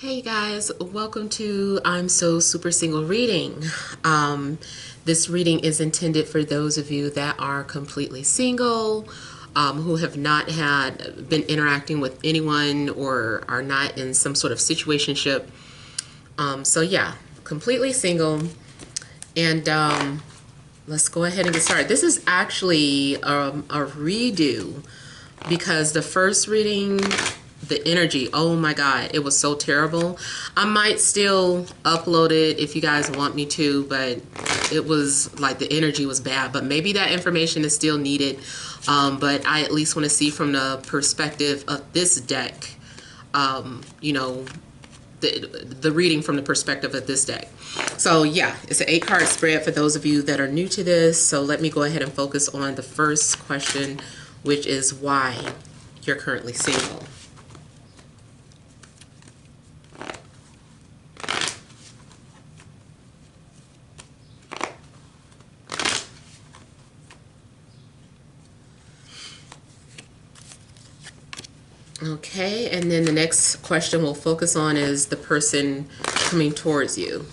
Hey guys, welcome to I'm So Super Single reading. This reading is intended for those of you that are completely single, who have not been interacting with anyone or are not in some sort of situationship. So yeah, completely single. And let's go ahead and get started. This is actually a redo because the first reading, the energy, oh my god, it was so terrible. I might still upload it if you guys want me to, but it was like the energy was bad. But maybe that information is still needed. But I at least want to see from the perspective of this deck, you know, the reading from the perspective of this deck. So yeah, it's an 8-card spread for those of you that are new to this. So let me go ahead and focus on the first question, which is why you're currently single. Okay, and then the next question we'll focus on is the person coming towards you.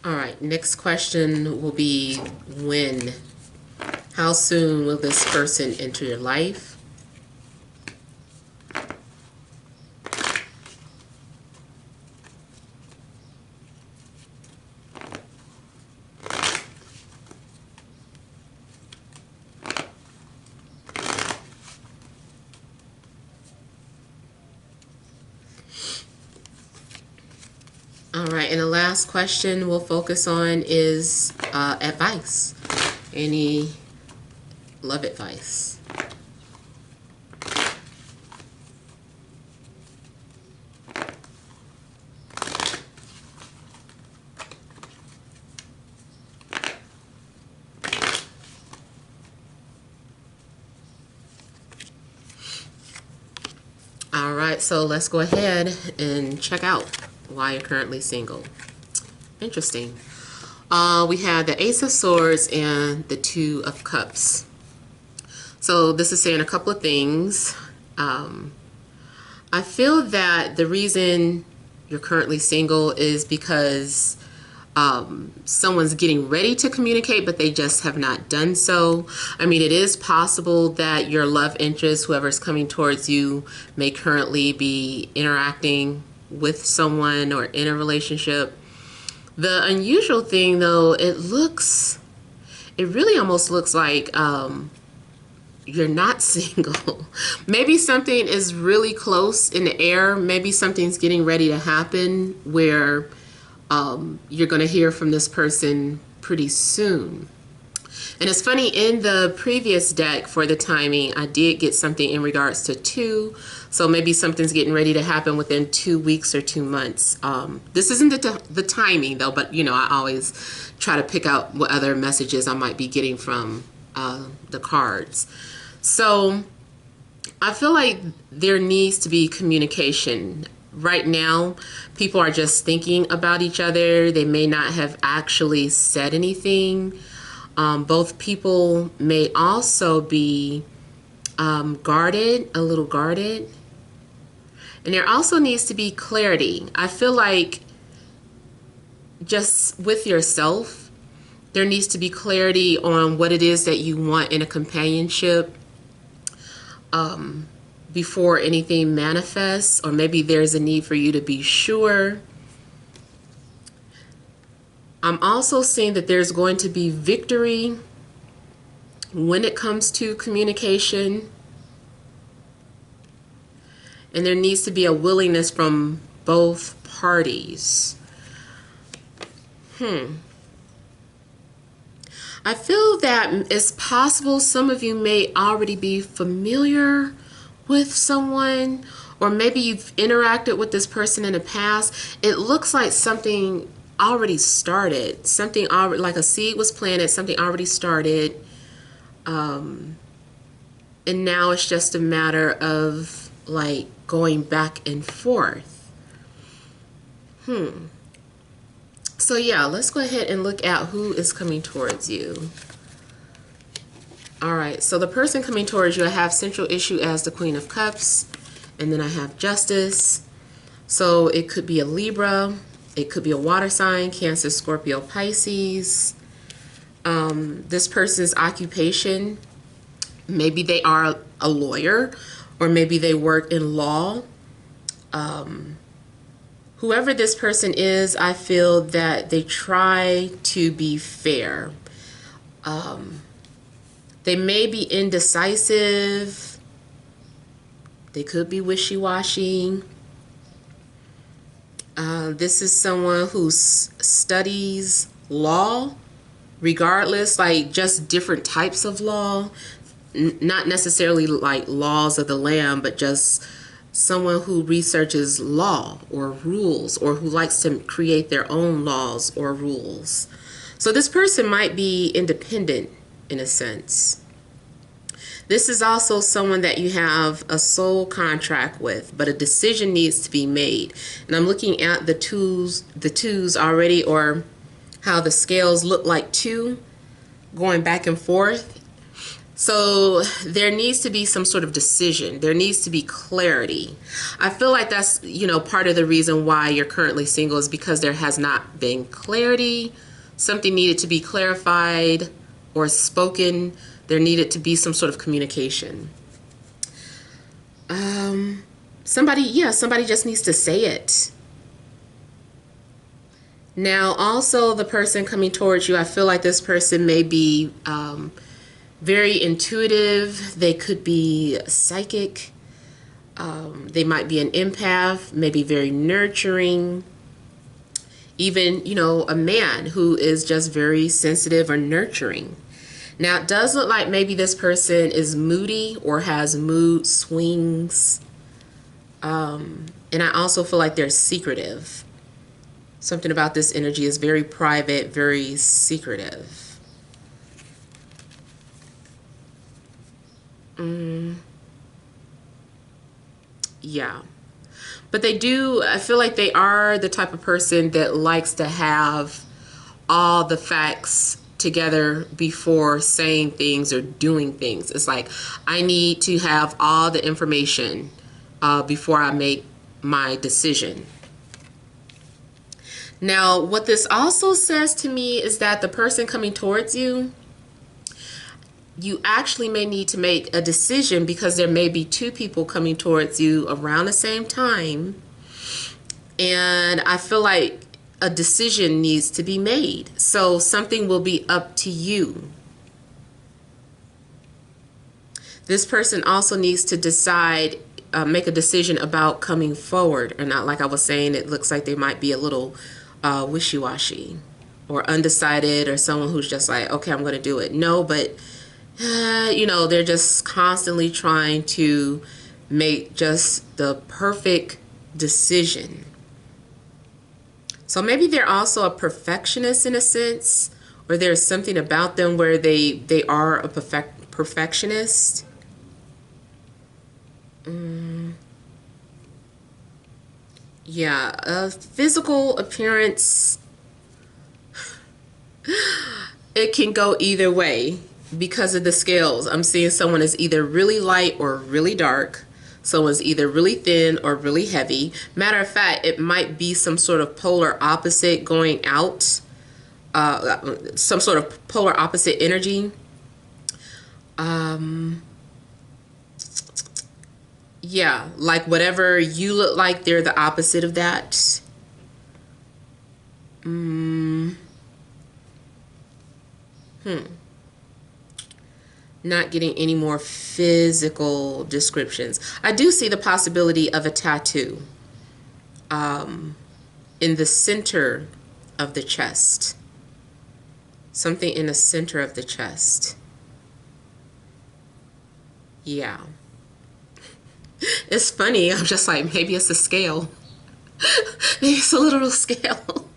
All right, next question will be when. How soon will this person enter your life? All right, and the last question we'll focus on is advice. Any love advice? All right, so let's go ahead and check out why you're currently single. Interesting. We have the Ace of Swords and the Two of Cups. So this is saying a couple of things. I feel that the reason you're currently single is because someone's getting ready to communicate, but they just have not done so. I mean, it is possible that your love interest, whoever's coming towards you, may currently be interacting with someone or in a relationship. The unusual thing, though, it really almost looks like you're not single. Maybe something is really close in the air. Maybe something's getting ready to happen where you're going to hear from this person pretty soon. And it's funny, in the previous deck for the timing, I did get something in regards to 2. So maybe something's getting ready to happen within 2 weeks or 2 months. This isn't the timing, though, but, you know, I always try to pick out what other messages I might be getting from the cards. So I feel like there needs to be communication. Right now, people are just thinking about each other. They may not have actually said anything. Both people may also be guarded, a little guarded. And there also needs to be clarity. I feel like just with yourself, there needs to be clarity on what it is that you want in a companionship before anything manifests, or maybe there's a need for you to be sure. I'm also seeing that there's going to be victory when it comes to communication. And there needs to be a willingness from both parties. I feel that it's possible some of you may already be familiar with someone, or maybe you've interacted with this person in the past. It looks like something already started. Something already, like a seed was planted, something already started. And now it's just a matter of like going back and forth. So yeah, let's go ahead and look at who is coming towards you. All right, so the person coming towards you, I have central issue as the Queen of Cups, and then I have Justice. So it could be a Libra, it could be a water sign, Cancer, Scorpio, Pisces. This person's occupation, maybe they are a lawyer, or maybe they work in law. Whoever this person is, I feel that they try to be fair. They may be indecisive. They could be wishy-washy. This is someone who studies law, regardless, like just different types of law. Not necessarily like laws of the land, but just someone who researches law or rules, or who likes to create their own laws or rules. So this person might be independent in a sense. This is also someone that you have a soul contract with, but a decision needs to be made. And I'm looking at the twos already, or how the scales look like two going back and forth. So there needs to be some sort of decision. There needs to be clarity. I feel like that's, part of the reason why you're currently single, is because there has not been clarity. Something needed to be clarified or spoken. There needed to be some sort of communication. Somebody just needs to say it. Now, also the person coming towards you, I feel like this person may be very intuitive. They could be psychic. They might be an empath, maybe very nurturing. Even, a man who is just very sensitive or nurturing. Now, it does look like maybe this person is moody or has mood swings. And I also feel like they're secretive. Something about this energy is very private, very secretive. Yeah. But I feel like they are the type of person that likes to have all the facts together before saying things or doing things. It's like, I need to have all the information before I make my decision. Now, what this also says to me is that the person coming towards you, you actually may need to make a decision, because there may be two people coming towards you around the same time. And I feel like a decision needs to be made. So something will be up to you. This person also needs to decide, make a decision about coming forward or not. Like I was saying, it looks like they might be a little wishy-washy or undecided, or someone who's just like, okay, I'm going to do it. No, but they're just constantly trying to make just the perfect decision. So maybe they're also a perfectionist in a sense, or there's something about them where they are a perfectionist. Yeah, physical appearance, it can go either way because of the scales. I'm seeing someone is either really light or really dark. Someone's either really thin or really heavy. Matter of fact, it might be some sort of polar opposite going out, some sort of polar opposite energy. Yeah, like whatever you look like, they're the opposite of that. Not getting any more physical descriptions. I do see the possibility of a tattoo in the center of the chest. Something in the center of the chest. Yeah. It's funny. I'm just like, maybe it's a scale. Maybe it's a literal scale.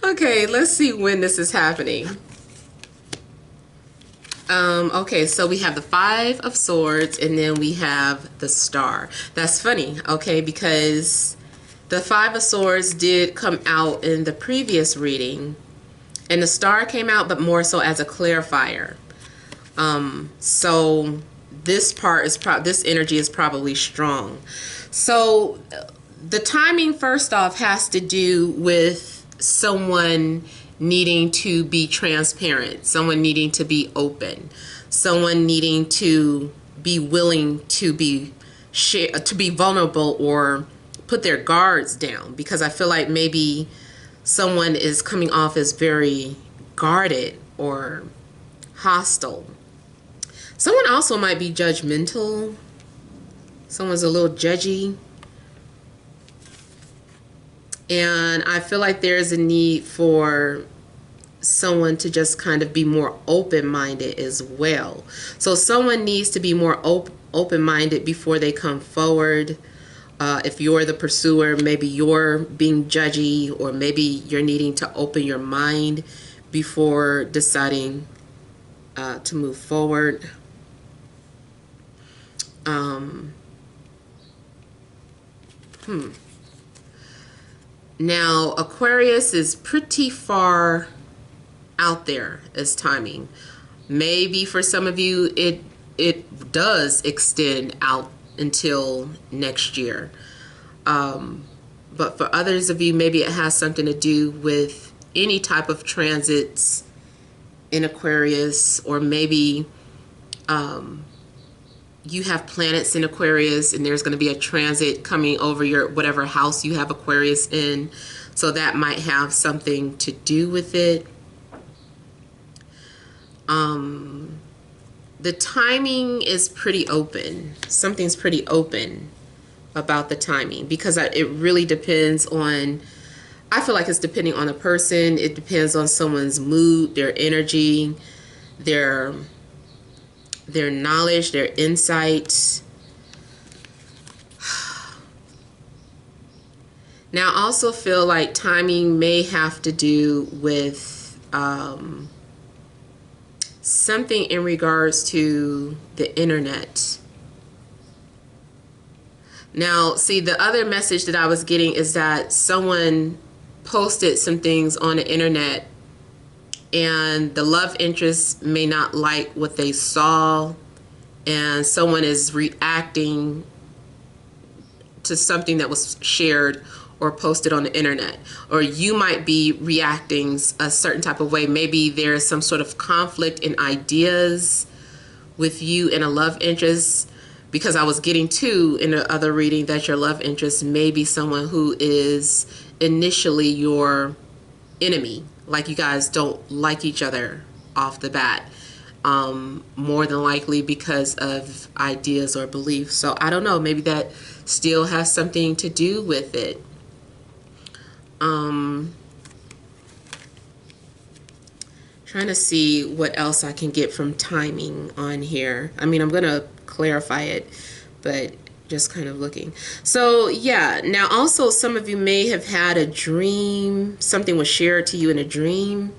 Okay, let's see when this is happening. Okay, so we have the Five of Swords and then we have the Star. That's funny, okay, because the Five of Swords did come out in the previous reading and the Star came out, but more so as a clarifier. So this part is this energy is probably strong. So the timing, first off, has to do with someone needing to be transparent, someone needing to be open, someone needing to be willing to be vulnerable or put their guards down, because I feel like maybe someone is coming off as very guarded or hostile. Someone also might be judgmental. Someone's a little judgy. And I feel like there's a need for someone to just kind of be more open-minded as well. So someone needs to be more open-minded before they come forward. If you're the pursuer, maybe you're being judgy, or maybe you're needing to open your mind before deciding to move forward. Now, Aquarius is pretty far out there as timing. Maybe for some of you, it does extend out until next year. But for others of you, maybe it has something to do with any type of transits in Aquarius, or maybe you have planets in Aquarius and there's going to be a transit coming over your whatever house you have Aquarius in. So that might have something to do with it. The timing is pretty open. Something's pretty open about the timing, because it really depends on, I feel like it's depending on the person. It depends on someone's mood, their energy, their knowledge, their insight. Now, I also feel like timing may have to do with something in regards to the internet. Now, see, the other message that I was getting is that someone posted some things on the internet and the love interest may not like what they saw, and someone is reacting to something that was shared or posted on the internet. Or you might be reacting a certain type of way. Maybe there's some sort of conflict in ideas with you and a love interest, because I was getting to in the other reading that your love interest may be someone who is initially your enemy. Like you guys don't like each other off the bat, more than likely because of ideas or beliefs. So I don't know, maybe that still has something to do with it. Trying to see what else I can get from timing on here. I mean, I'm going to clarify it, but just kind of looking. So yeah, now also some of you may have had a dream. Something was shared to you in a dream.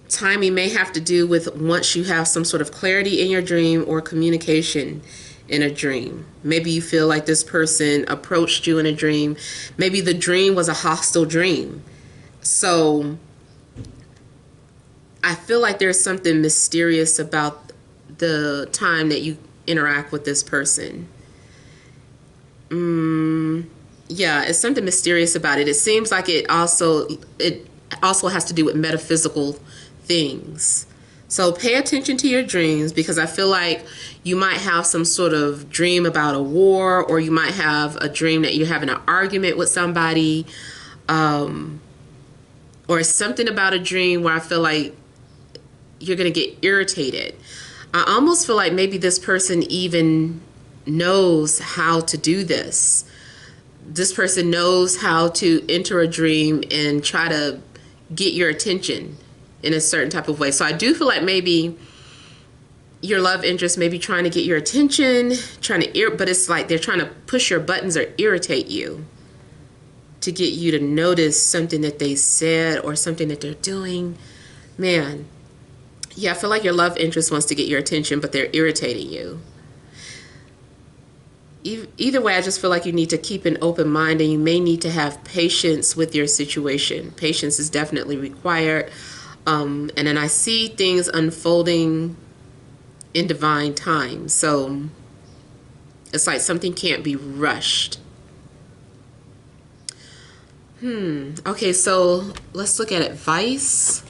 Timing may have to do with once you have some sort of clarity in your dream or communication in a dream. Maybe you feel like this person approached you in a dream. Maybe the dream was a hostile dream. So I feel like there's something mysterious about the time that you interact with this person. Yeah, it's something mysterious about it. It seems like it also has to do with metaphysical things. So pay attention to your dreams, because I feel like you might have some sort of dream about a war, or you might have a dream that you're having an argument with somebody, or something about a dream where I feel like you're going to get irritated. I almost feel like maybe this person even knows how to do this. This person knows how to enter a dream and try to get your attention in a certain type of way. So I do feel like maybe your love interest may be trying to get your attention, but it's like they're trying to push your buttons or irritate you. to get you to notice something that they said or something that they're doing. Man, yeah, I feel like your love interest wants to get your attention, but they're irritating you. Either way, I just feel like you need to keep an open mind, and you may need to have patience with your situation. Patience is definitely required. And then I see things unfolding in divine time. So it's like something can't be rushed. Okay, so let's look at advice.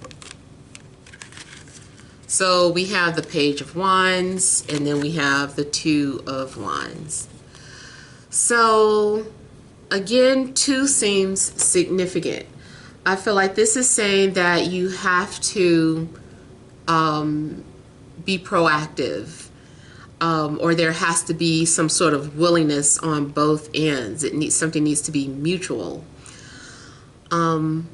So we have the Page of Wands, and then we have the Two of Wands. So again, 2 seems significant. I feel like this is saying that you have to be proactive, or there has to be some sort of willingness on both ends. Something needs to be mutual. Of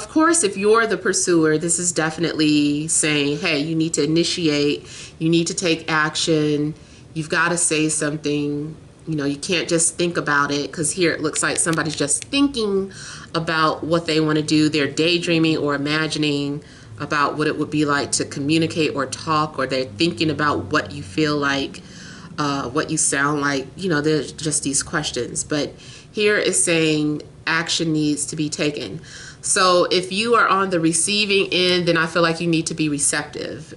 course, if you're the pursuer, this is definitely saying, hey, you need to initiate, you need to take action, you've got to say something. You know, you can't just think about it, because here it looks like somebody's just thinking about what they want to do. They're daydreaming or imagining about what it would be like to communicate or talk, or they're thinking about what you feel like, what you sound like. You know, there's just these questions. But here is saying action needs to be taken. So if you are on the receiving end, then I feel like you need to be receptive.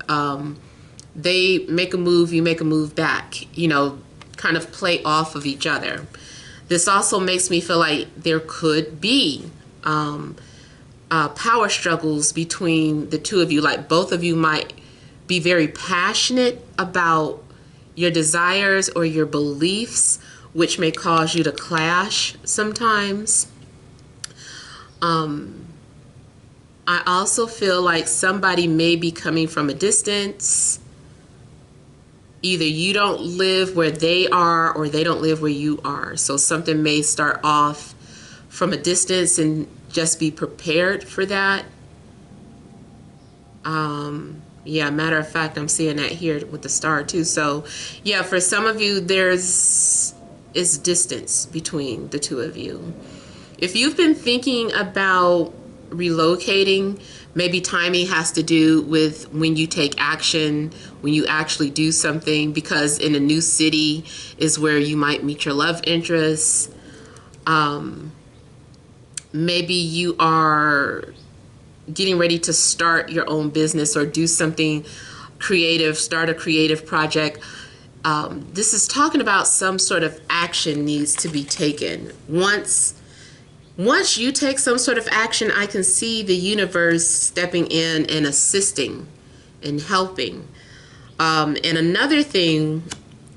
They make a move, you make a move back, you know, kind of play off of each other. This also makes me feel like there could be power struggles between the two of you. Like both of you might be very passionate about your desires or your beliefs, which may cause you to clash sometimes. I also feel like somebody may be coming from a distance. Either you don't live where they are, or they don't live where you are. So something may start off from a distance, and just be prepared for that. Yeah, matter of fact, I'm seeing that here with the star too. So yeah, for some of you, is distance between the two of you. If you've been thinking about relocating, maybe timing has to do with when you take action, when you actually do something, because in a new city is where you might meet your love interests. Maybe you are getting ready to start your own business or do something creative, start a creative project. This is talking about some sort of action needs to be taken. Once you take some sort of action, I can see the universe stepping in and assisting and helping. And another thing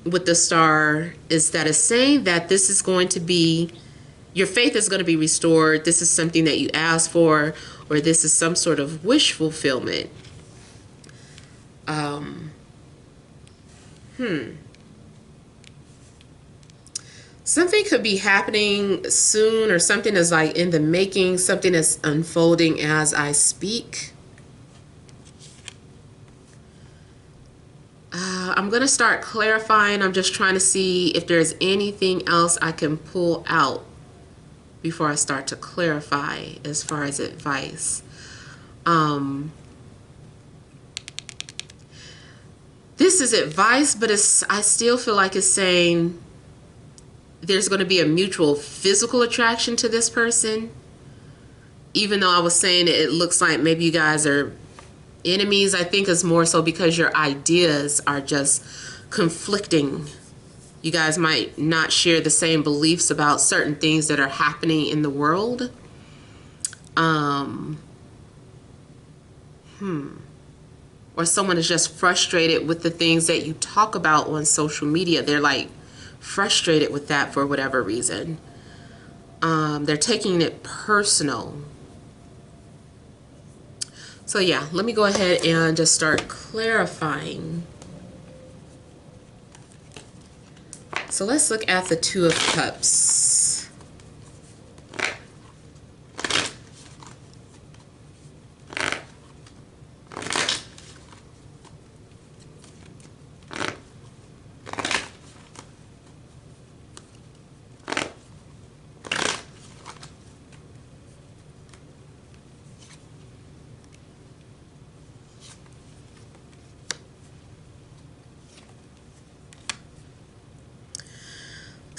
with the star is that it's saying that this is going to be, your faith is going to be restored. This is something that you asked for, or this is some sort of wish fulfillment. Something could be happening soon, or something is like in the making, something is unfolding as I speak. I'm going to start clarifying. I'm just trying to see if there's anything else I can pull out before I start to clarify as far as advice. This is advice, but I still feel like it's saying there's going to be a mutual physical attraction to this person. Even though I was saying it looks like maybe you guys are enemies, I think it's more so because your ideas are just conflicting. You guys might not share the same beliefs about certain things that are happening in the world. Or someone is just frustrated with the things that you talk about on social media. They're like frustrated with that for whatever reason. They're taking it personal. So yeah, let me go ahead and just start clarifying. So let's look at the Two of Cups.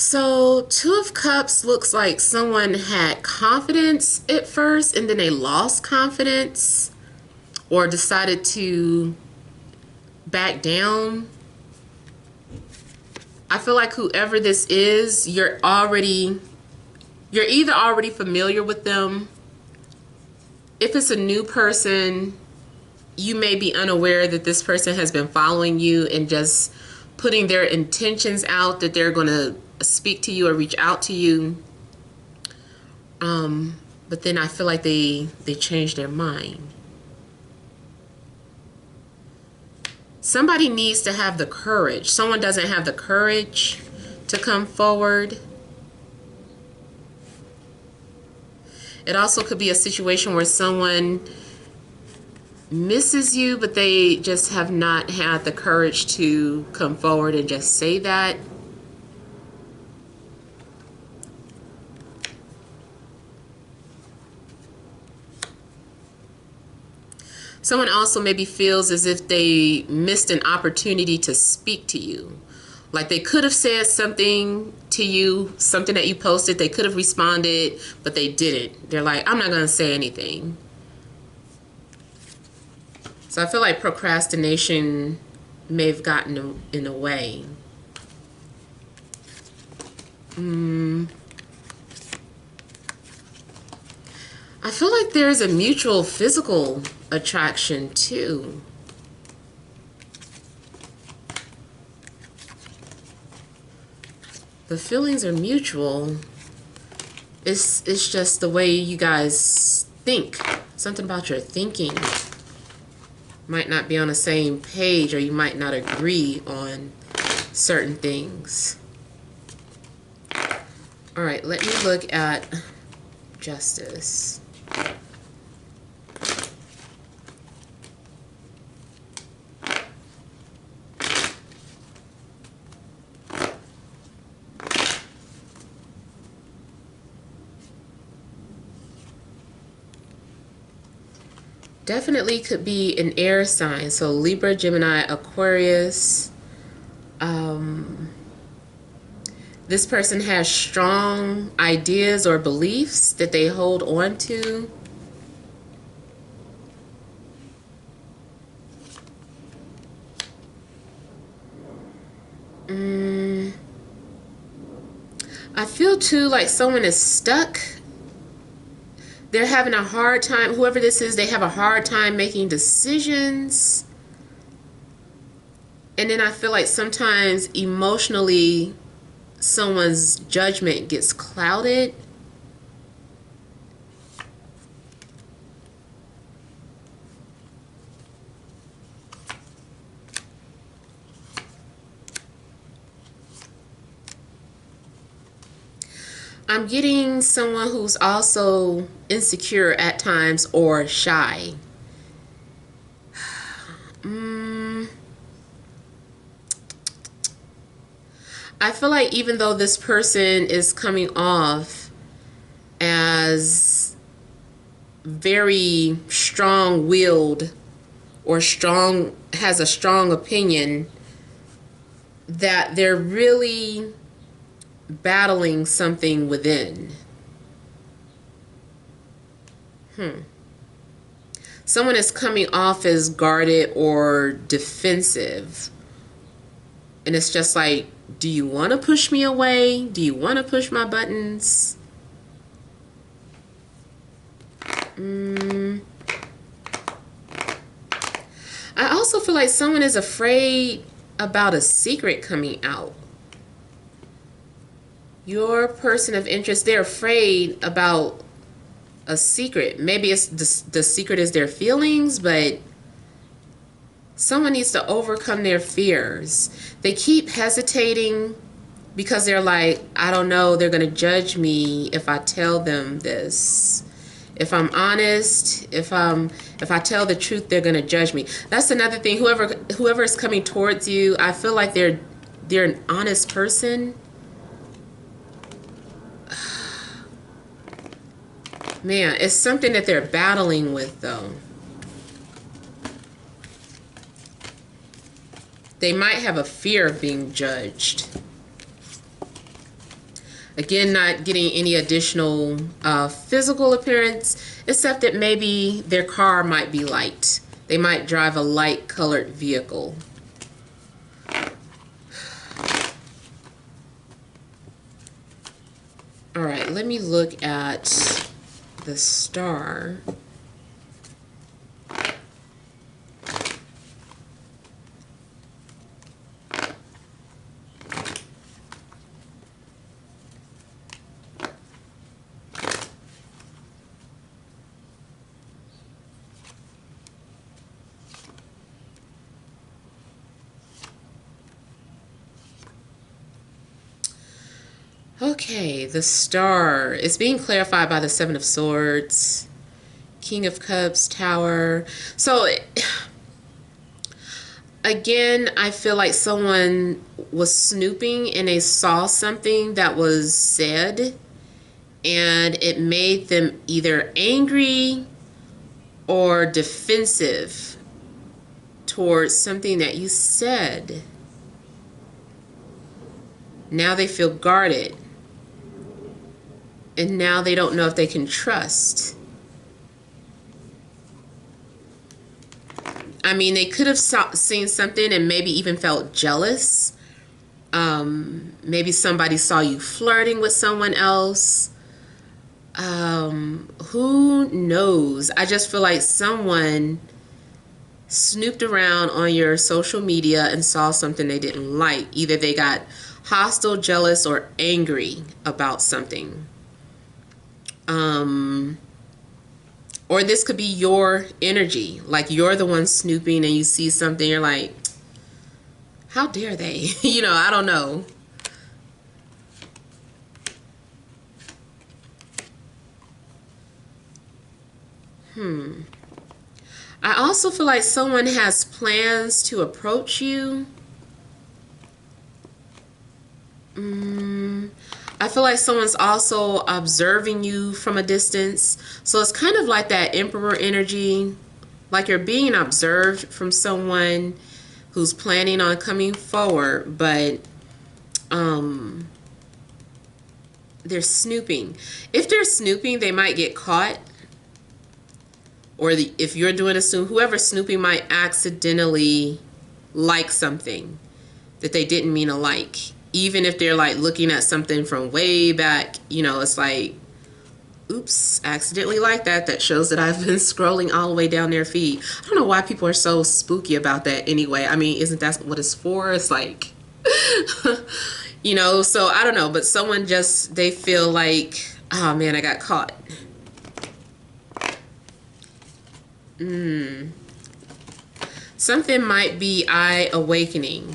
So, Two of Cups looks like someone had confidence at first and then they lost confidence or decided to back down. I feel like whoever this is, you're either already familiar with them. If it's a new person, you may be unaware that this person has been following you and just putting their intentions out that they're going to speak to you or reach out to you. But then I feel like they changed their mind. Somebody needs to have the courage. Someone doesn't have the courage to come forward. It also could be a situation where someone misses you, but they just have not had the courage to come forward and just say that. Someone also maybe feels as if they missed an opportunity to speak to you. Like they could have said something to you, something that you posted, they could have responded, but they didn't. They're like, I'm not going to say anything. So I feel like procrastination may have gotten in the way. I feel like there's a mutual physical attraction too. The feelings are mutual. It's just the way you guys think. Something about your thinking might not be on the same page, or you might not agree on certain things. All right, let me look at Justice. Definitely could be an air sign. So Libra, Gemini, Aquarius. This person has strong ideas or beliefs that they hold on to. I feel too like someone is stuck. They're having a hard time, whoever this is, they have a hard time making decisions. And then I feel like sometimes emotionally someone's judgment gets clouded. I'm getting someone who's also insecure at times or shy. I feel like even though this person is coming off as very strong-willed or has a strong opinion, that they're really battling something within. Someone is coming off as guarded or defensive. And it's just like, do you want to push me away? Do you want to push my buttons? I also feel like someone is afraid about a secret coming out. Your person of interest, they're afraid about a secret. Maybe it's the secret is their feelings, but someone needs to overcome their fears. They keep hesitating because they're like, I don't know, they're going to judge me if I tell them this. If I'm honest, if I tell the truth, they're going to judge me. That's another thing. Whoever is coming towards you, I feel like they're an honest person. Man, it's something that they're battling with, though. They might have a fear of being judged. Again, not getting any additional physical appearance, except that maybe their car might be light. They might drive a light colored vehicle. All right, let me look at the star. Okay, the star is being clarified by the Seven of Swords, King of Cups, Tower. So again, I feel like someone was snooping and they saw something that was said and it made them either angry or defensive towards something that you said. Now they feel guarded. And now they don't know if they can trust. I mean, they could have seen something and maybe even felt jealous. Maybe somebody saw you flirting with someone else. Who knows? I just feel like someone snooped around on your social media and saw something they didn't like. Either they got hostile, jealous, or angry about something. Or this could be your energy. Like you're the one snooping and you see something, you're like, how dare they? You know, I don't know. I also feel like someone has plans to approach you. I feel like someone's also observing you from a distance. So it's kind of like that Emperor energy, like you're being observed from someone who's planning on coming forward, but they're snooping. If they're snooping, they might get caught. Or if you're doing a snoop, whoever's snooping might accidentally like something that they didn't mean to like. Even if they're like looking at something from way back, you know, it's like, oops, accidentally like that. That shows that I've been scrolling all the way down their feed. I don't know why people are so spooky about that anyway. I mean, isn't that what it's for? It's like, you know, so I don't know. But someone just, they feel like, oh man, I got caught. Something might be eye awakening.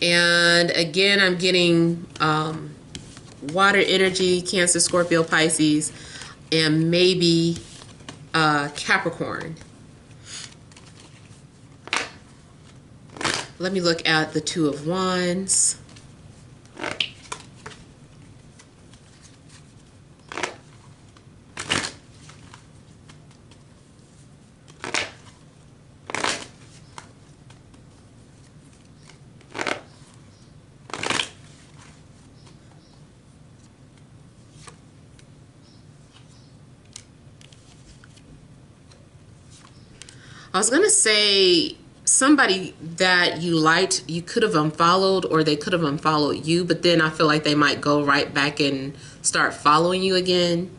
And again, I'm getting water energy, Cancer, Scorpio, Pisces, and maybe Capricorn. Let me look at the Two of Wands. I was gonna say somebody that you liked, you could have unfollowed, or they could have unfollowed you, but then I feel like they might go right back and start following you again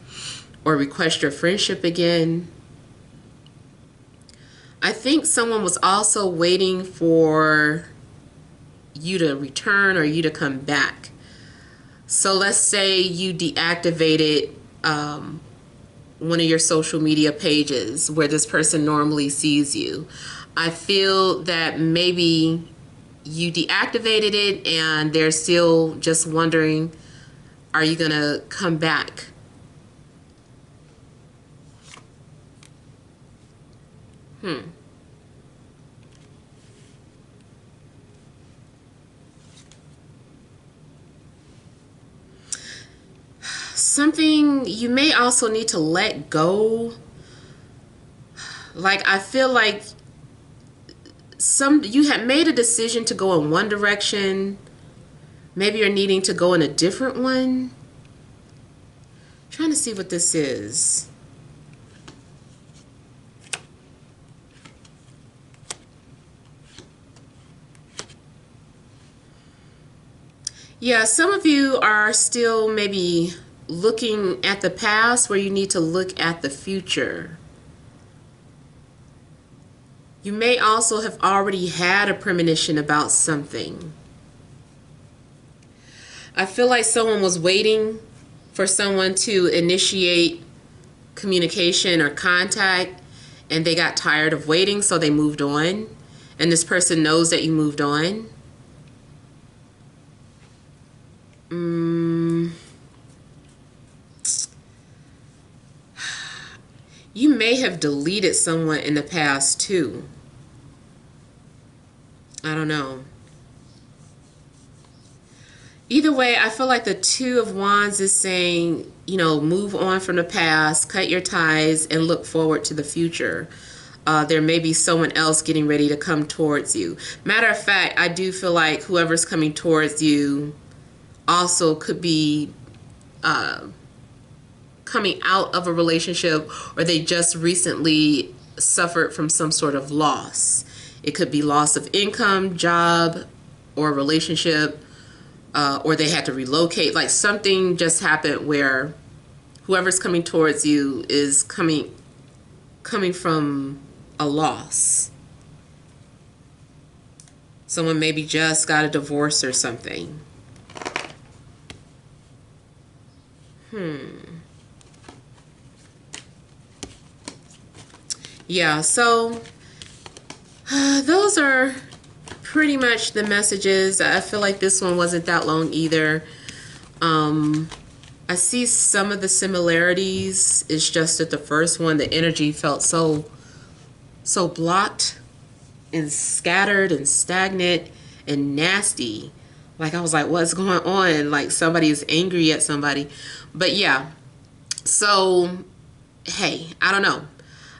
or request your friendship again. I think someone was also waiting for you to return or you to come back. So let's say you deactivated one of your social media pages where this person normally sees you. I feel that maybe you deactivated it and they're still just wondering, are you gonna come back? Something you may also need to let go. Like I feel like you had made a decision to go in one direction, Maybe you're needing to go in a different one. Trying to see what this is. Yeah, some of you are still maybe looking at the past where you need to look at the future. You may also have already had a premonition about something. I feel like someone was waiting for someone to initiate communication or contact, and they got tired of waiting, so they moved on. And this person knows that you moved on. You may have deleted someone in the past too. I don't know. Either way, I feel like the Two of Wands is saying, you know, move on from the past, cut your ties, and look forward to the future. There may be someone else getting ready to come towards you. Matter of fact, I do feel like whoever's coming towards you also could be coming out of a relationship, or they just recently suffered from some sort of loss. It could be loss of income, job, or relationship, or they had to relocate. Like something just happened where whoever's coming towards you is coming from a loss. Someone maybe just got a divorce or something. Yeah, so those are pretty much the messages. I feel like this one wasn't that long either. I see some of the similarities. It's just that the first one, the energy felt so blocked and scattered and stagnant and nasty. Like I was like, what's going on? Like somebody is angry at somebody. But yeah, so hey, I don't know.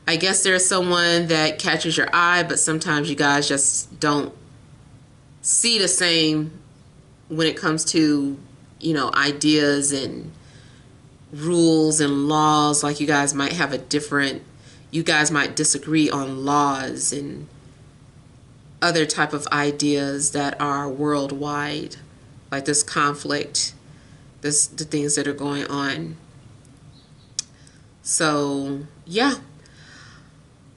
I guess there's someone that catches your eye, but sometimes you guys just don't see the same when it comes to, you know, ideas and rules and laws. Like you guys might have you guys might disagree on laws and other type of ideas that are worldwide, like this conflict, the things that are going on. So yeah,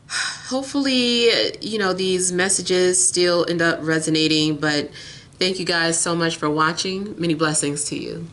hopefully, you know, these messages still end up resonating, but thank you guys so much for watching. Many blessings to you.